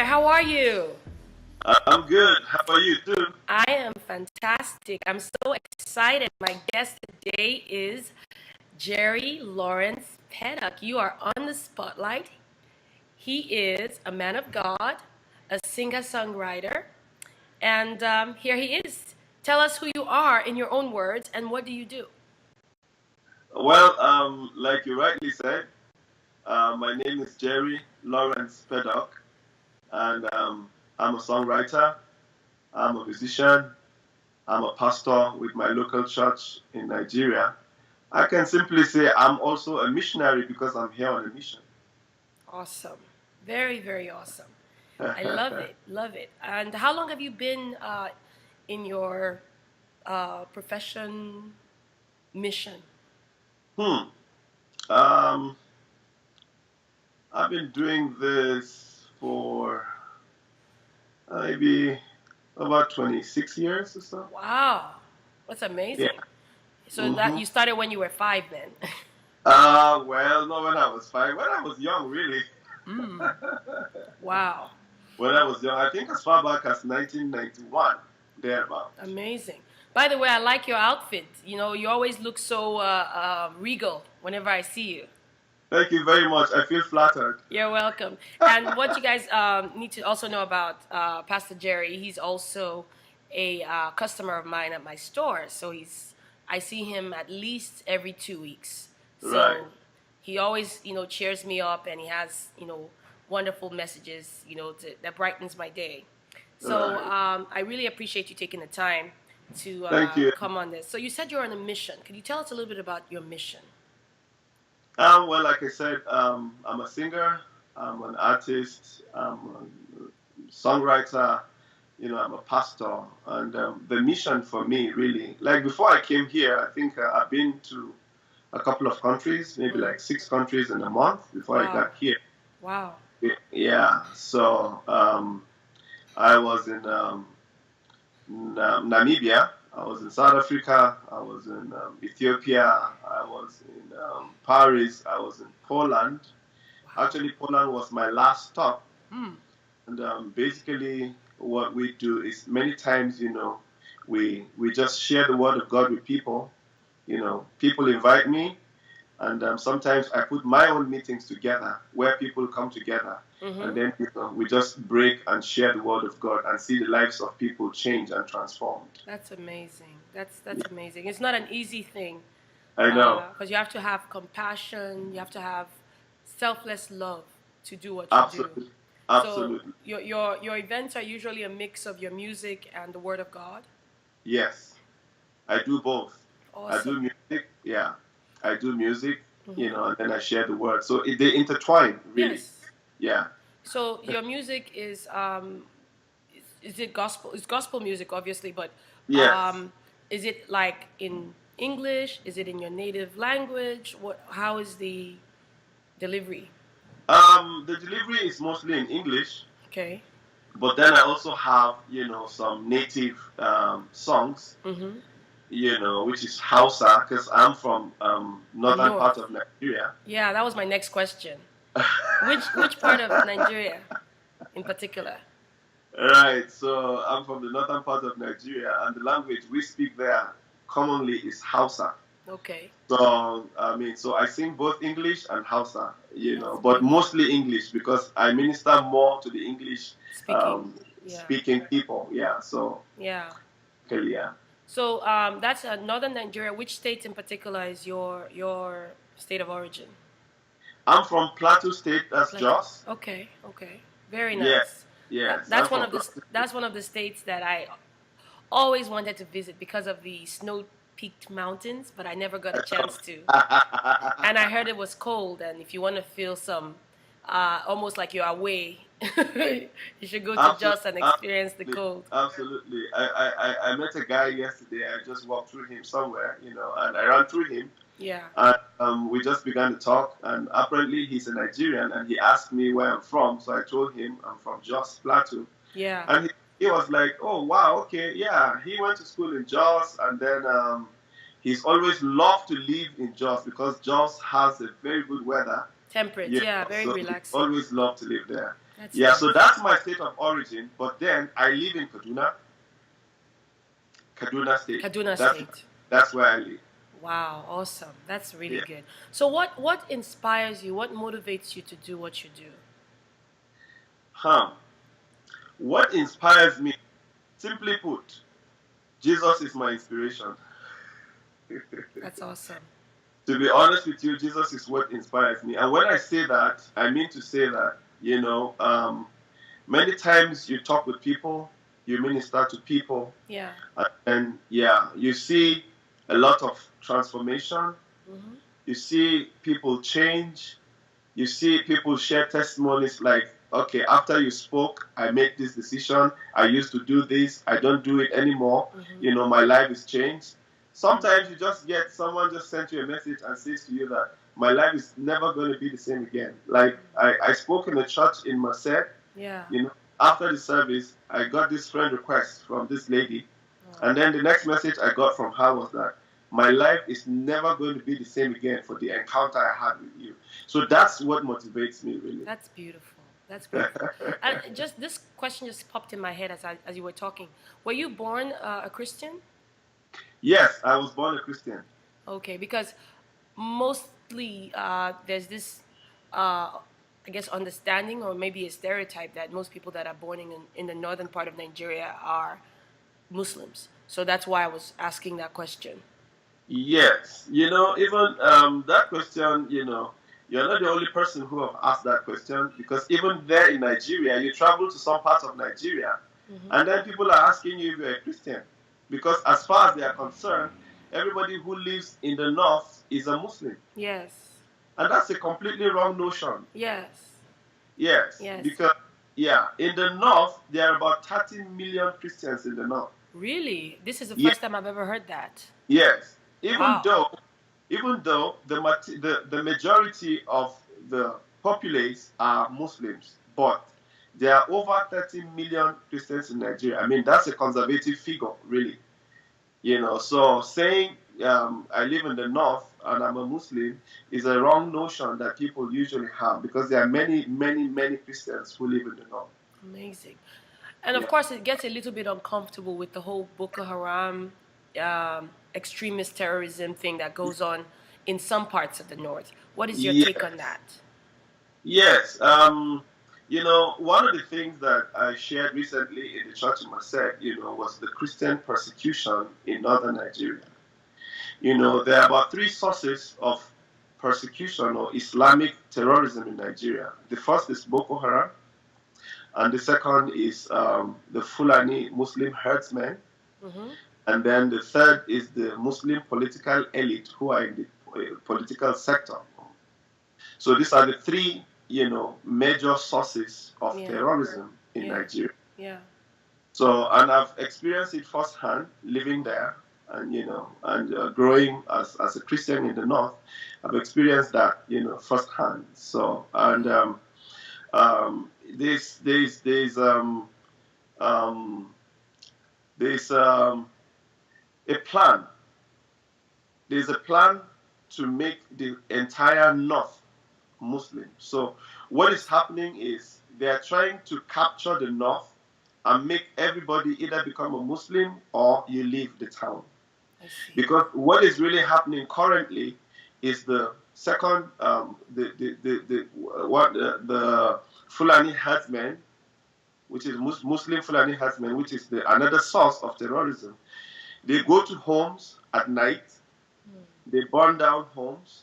How are you? I'm good. How are you too? I am fantastic. I'm so excited. My guest today is Jerry Lawrence Pedok. You are on the spotlight. He is a man of God, a singer-songwriter, and here he is. Tell us who you are in your own words, and what do you do? Well, like you rightly said, my name is Jerry Lawrence Pedok, and I'm a songwriter. I'm a musician. I'm a pastor with my local church in Nigeria. I can simply say I'm also a missionary because I'm here on a mission. Awesome. Very, very awesome. I love it. Love it. And how long have you been in your profession mission? hmm. Um, I've been doing this for maybe about 26 years or so. Wow, that's Yeah. amazing. So that hmm you started when you were five, then. Well, not when I was five. When I was young, really. Mm. Wow, When I was young, I think as far back as 1991, thereabout. amazing. By the way, I like your outfit. You know, you always look so regal whenever I see you. Thank you very much. I feel flattered. You're welcome. And what you guys need to also know about Pastor Jerry, he's also a customer of mine at my store. So I see him at least every 2 weeks. Right. So he always, cheers me up, and he has, wonderful messages, that brightens my day. So Right. I really appreciate you taking the time to Thank you. come on this. So you said you're on a mission. Could you tell us a little bit about your mission? Well, like I said, I'm a singer. I'm an artist. I'm a songwriter. I'm a pastor. And the mission for me, really, like before I came here, I think I've been to a couple of countries, maybe Mm. like 6 countries in a month before I Wow. got here. Wow. Yeah. So I was in Namibia. I was in South Africa. I was in Ethiopia. I was in Paris. I was in Poland. Wow. Actually, Poland was my last stop. Mm. And basically, what we do is many times, we just share the word of God with people. People invite me, and sometimes I put my own meetings together where people come together, and Mm-hmm. then we just break and share the word of God and see the lives of people change and transformed. That's amazing. That's amazing. It's not an easy thing I know. because you have to have compassion. You have to have selfless love to do what you do. Absolutely. So Absolutely. your events are usually a mix of your music and the Word of God. Yes. I do both. I do Awesome. music. Yeah. I do music, Hmm. and then I share the word. So they intertwine, really. Yes. Yeah. So your music is it gospel? It's gospel music, obviously, but Yes. um, is it like in English? Is it in your native language? What? How is the delivery? The delivery is mostly in English, Okay. but then I also have, some native songs, Mm-hmm. which is Hausa, because I'm from The northern part north. of Nigeria. Yeah, that was my next question. Which part of Nigeria in particular? Right, so I'm from the northern part of Nigeria, and the language we speak there commonly is Hausa. Okay. So so I sing both English and Hausa, That's but beautiful. mostly English because I minister more to the English Speaking. Yeah. speaking people. Yeah, so Yeah. okay, yeah. So that's northern Nigeria. Which state in particular is your state of origin? I'm from Plateau State. That's Plateau. Jos. Okay. Okay. Very Yes, nice. yes. I'm That's one from of Plateau State. that's one of the states that I always wanted to visit because of the snow-peaked mountains, but I never got a chance to. And I heard it was cold, and if you want to feel some, almost like you're away, you should go to Absolutely, Jos and experience the absolutely, cold. absolutely. I met a guy yesterday. I just walked through him somewhere, and I ran through him, Yeah. and we just began to talk. And apparently, he's a Nigerian, and he asked me where I'm from. So I told him I'm from Jos Plateau, Yeah. and he was like, "Oh wow, okay, yeah." He went to school in Jos, and then he's always loved to live in Jos because Jos has a very good weather. Temperate. Yeah. Very So he relaxing. always loved to live there. That's Yeah, so nice. that's my state of origin. But then I live in Kaduna State. Kaduna That's State. that's where I live. Wow, awesome. That's really Yeah. good. So what inspires you? What motivates you to do what you do? Huh. What inspires me? Simply put, Jesus is my inspiration. That's awesome. To be honest with you, Jesus is what inspires me. And when I say that, I mean to say that, many times you talk with people, you minister to people, Yeah. and yeah, you see a lot of transformation. Mm-hmm. You see people change. You see people share testimonies like, okay, after you spoke, I made this decision. I used to do this. I don't do it anymore. Mm-hmm. My life is changed. Sometimes you just get someone just sent you a message and says to you that my life is never going to be the same again. Like I spoke in a church in Marseille. Yeah. After the service, I got this friend request from this lady. Oh, And then the next message I got from her was that my life is never going to be the same again for the encounter I had with you. So that's what motivates me, really. that's beautiful. That's beautiful. And just this question just popped in my head as you were talking. Were you born a Christian? Yes, I was born a Christian. Okay, because mostly there's this, I guess, understanding or maybe a stereotype that most people that are born in the northern part of Nigeria are Muslims. So that's why I was asking that question. Yes, even that question, you're not the only person who have asked that question because even there in Nigeria, you travel to some parts of Nigeria, Mm-hmm. and then people are asking you if you're a Christian because as far as they are concerned, everybody who lives in the north is a Muslim, Yes. and that's a completely wrong notion. Yes. Yes, Yes. because yeah, in the north there are about 30 million Christians in the north. Really? This is the Yeah, first time I've ever heard that. yes. Even Wow. though the majority of the populace are Muslims, but there are over 30 million Christians in Nigeria. I mean, that's a conservative figure, really. So saying I live in the north and I'm a Muslim is a wrong notion that people usually have because there are many, many, many Christians who live in the north. Amazing. And of Yeah. course, it gets a little bit uncomfortable with the whole Boko Haram extremist terrorism thing that goes on in some parts of the north. What is your take on Yes. that? Yes. One of the things that I shared recently in the church in Marseille, was the Christian persecution in northern Nigeria. There are about three sources of persecution or Islamic terrorism in Nigeria. The first is Boko Haram, and the second is the Fulani Muslim herdsmen, Mm-hmm. and then the third is the Muslim political elite who are in the political sector. So these are the three, major sources of Yeah. terrorism in Yeah. Nigeria. Yeah. So, and I've experienced it firsthand living there and, growing as a Christian in the North. I've experienced that, firsthand. So, and this, um, there's a plan. There's a plan to make the entire North Muslim. So what is happening is they are trying to capture the north and make everybody either become a Muslim or you leave the town. I see. Because what is really happening currently is the second, the Fulani herdsmen, which is Muslim Fulani herdsmen, which is another source of terrorism. They go to homes at night, they burn down homes,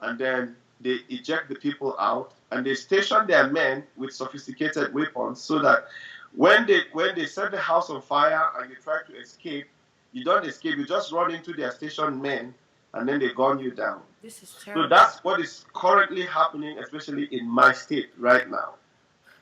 and then they eject the people out and they station their men with sophisticated weapons so that when they set the house on fire and you try to escape, you don't escape, you just run into their stationed men and then they gun you down. This is So terrible. that's what is currently happening, especially in my state right now.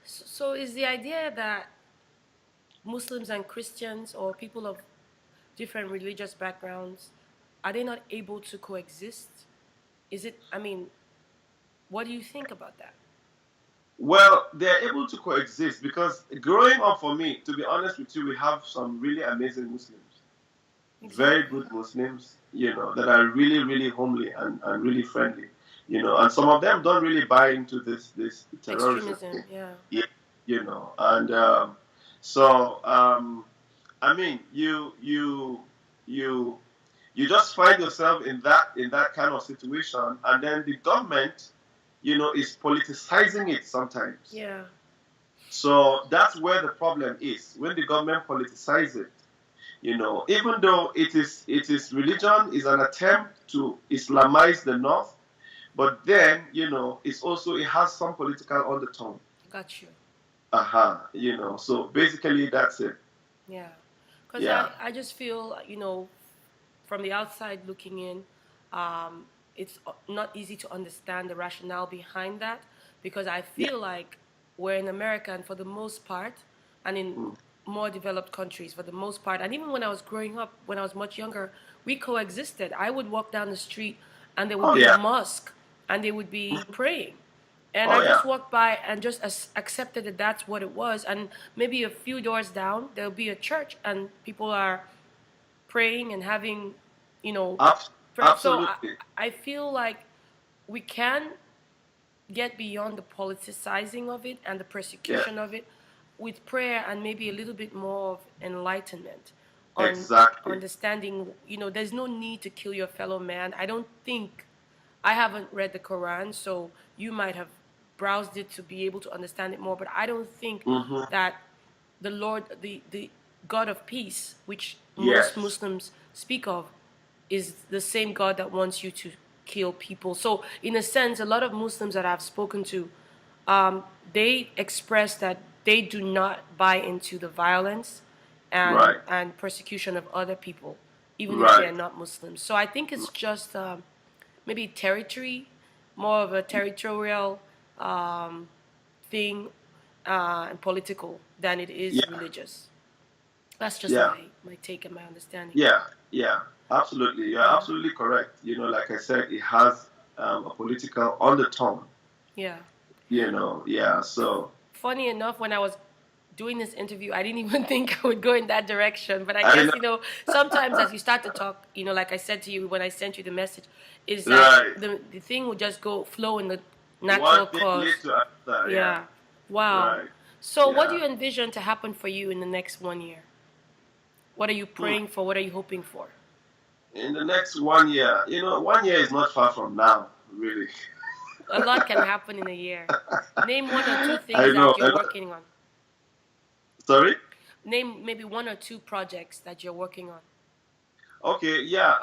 So is the idea that Muslims and Christians or people of different religious backgrounds are they not able to coexist? Is it? I mean, what do you think about that? Well, they're able to coexist because growing up for me, to be honest with you, we have some really amazing Muslims, very Exactly. good Muslims, that are really, really homely and really friendly. And some of them don't really buy into this terrorism Extremism, thing. yeah. Yeah, and so I mean, you you just find yourself in that kind of situation, and then the government, is politicizing it sometimes. Yeah. So that's where the problem is when the government politicizes it. Even though it is religion is an attempt to Islamize the North, but then it has some political undertone. Got you. So basically that's it. Yeah. Because Yeah. I just feel, from the outside looking in, it's not easy to understand the rationale behind that because I Yeah. feel like we're in America and for the most part, and in Mm. more developed countries for the most part, and even when I was growing up, when I was much younger, we coexisted. I would walk down the street and there would Oh be a yeah. mosque and they would be praying. And Oh I just yeah. walked by and just accepted that that's what it was. And maybe a few doors down, there'll be a church and people are praying and having, you know, Ab- so Absolutely. I feel like we can get beyond the politicizing of it and the Yeah. persecution of it with prayer and maybe a little bit more of enlightenment on Exactly. understanding, there's no need to kill your fellow man. I don't think, I haven't read the Quran, so you might have browsed it to be able to understand it more, but I don't think Mm-hmm. that the Lord, the God of peace, which most Yes. Muslims speak of, is the same God that wants you to kill people. So, in a sense, a lot of Muslims that I've spoken to, um, they express that they do not buy into the violence and Right. persecution of other people, even if they Right. are not Muslims. So I think it's just maybe territory, more of a territorial um, thing and political than it is Yeah. religious. That's just Yeah. my take and my understanding. Yeah. Yeah. Absolutely. You're Yeah, absolutely correct. Like I said, it has a political undertone. yeah. Yeah. So Funny enough, when I was doing this interview, I didn't even think I would go in that direction. But I I guess, know. sometimes as you start to talk, like I said to you when I sent you the message, is that Right. the thing would just go flow in the One natural thing leads course. to another. Yeah. Yeah. Wow. Right. So what do Yeah. you envision to happen for you in the next 1 year? What are you Hmm. praying for? What are you hoping for? In the next 1 year, 1 year is not far from now, really. A lot can happen in a year. Name one or two things I know. that you're working on. Sorry? Name maybe one or two projects that you're working on. Okay, yeah.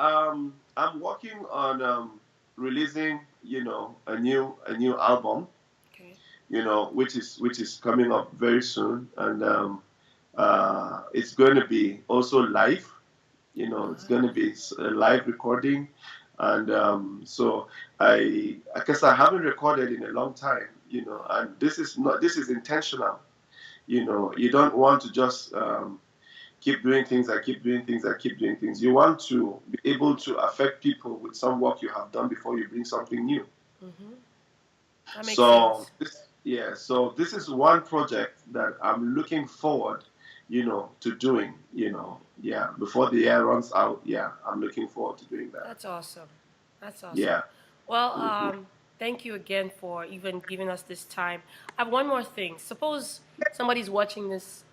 I'm working on releasing, a new album, Okay. which is coming up very soon, and it's going to be also live. It's going to be a live recording, and so I guess I haven't recorded in a long time, and this is intentional. You don't want to just keep doing things. I keep doing things. I keep doing things. You want to be able to affect people with some work you have done before you bring something new. Mm-hmm. That makes So sense. this is one project that I'm looking forward, to doing. Yeah, before the year runs out. Yeah, I'm looking forward to doing that. That's awesome. That's awesome. Yeah. Well, Hmm. thank you again for even giving us this time. I have one more thing. Suppose somebody's watching this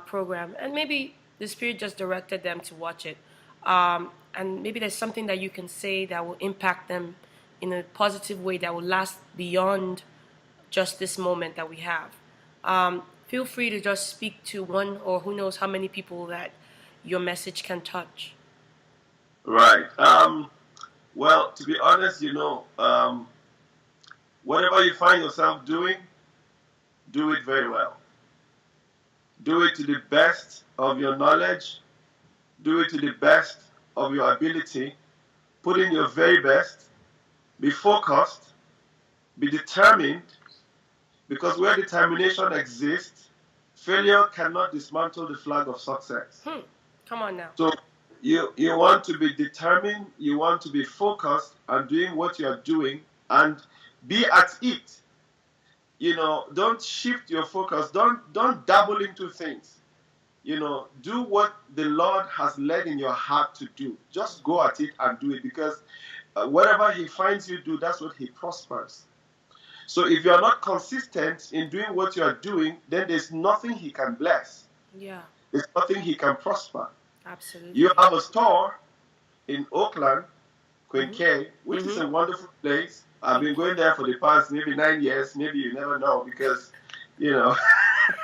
program and maybe the Spirit just directed them to watch it. And maybe there's something that you can say that will impact them in a positive way that will last beyond just this moment that we have. Feel free to just speak to one or who knows how many people that your message can touch. Right. Well, to be honest, whatever you find yourself doing, do it very well. Do it to the best of your knowledge. Do it to the best of your ability. Put in your very best. Be focused. Be determined. Because where determination exists, failure cannot dismantle the flag of success. Come on now. So you want to be determined. You want to be focused on doing what you are doing and be at it. Don't shift your focus. Don't dabble into things. Do what the Lord has led in your heart to do. Just go at it and do it because whatever he finds you do, that's what he prospers. So if you are not consistent in doing what you are doing, then there's nothing he can bless. Yeah. There's nothing he can prosper. Absolutely. You have a store in Oakland, Mm-hmm. Queenkay, which is Mm-hmm. a wonderful place. I've been going there for the past maybe 9 years. Maybe you never know because, you know.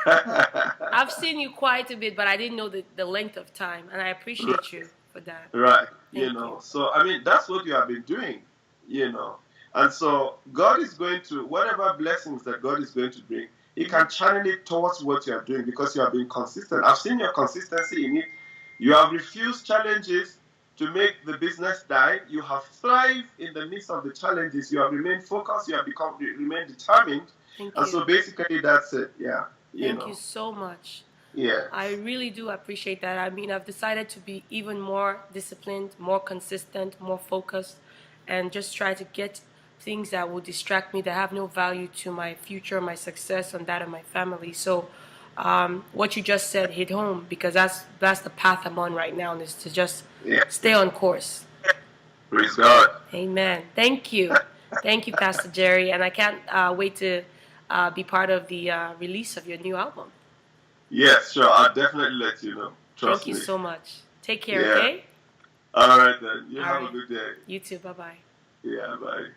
I've seen you quite a bit, but I didn't know the length of time, and I appreciate you for that. Right. Thank You know. you. So I mean, that's what you have been doing. You know. And so God is going to, whatever blessings that God is going to bring, He can channel it towards what you are doing because you have been consistent. I've seen your consistency in it. You have refused challenges to make the business die. You have thrived in the midst of the challenges. You have remained focused. You have remained determined. Thank And you. so basically that's it. Yeah. Thank you so much. Yeah. I really do appreciate that. I mean, I've decided to be even more disciplined, more consistent, more focused, and just try to get things that will distract me, that have no value to my future, my success, and that of my family. So what you just said hit home, because that's the path I'm on right now, is to just stay on course. Praise God. Amen. Thank you. Thank you, Pastor Jerry. And I can't wait to be part of the release of your new album. Yes, sure. I'll definitely let you know. Trust me. Thank you so much. Take care, okay? All right, then. You All have right. a good day. You too. Bye-bye. Yeah, bye.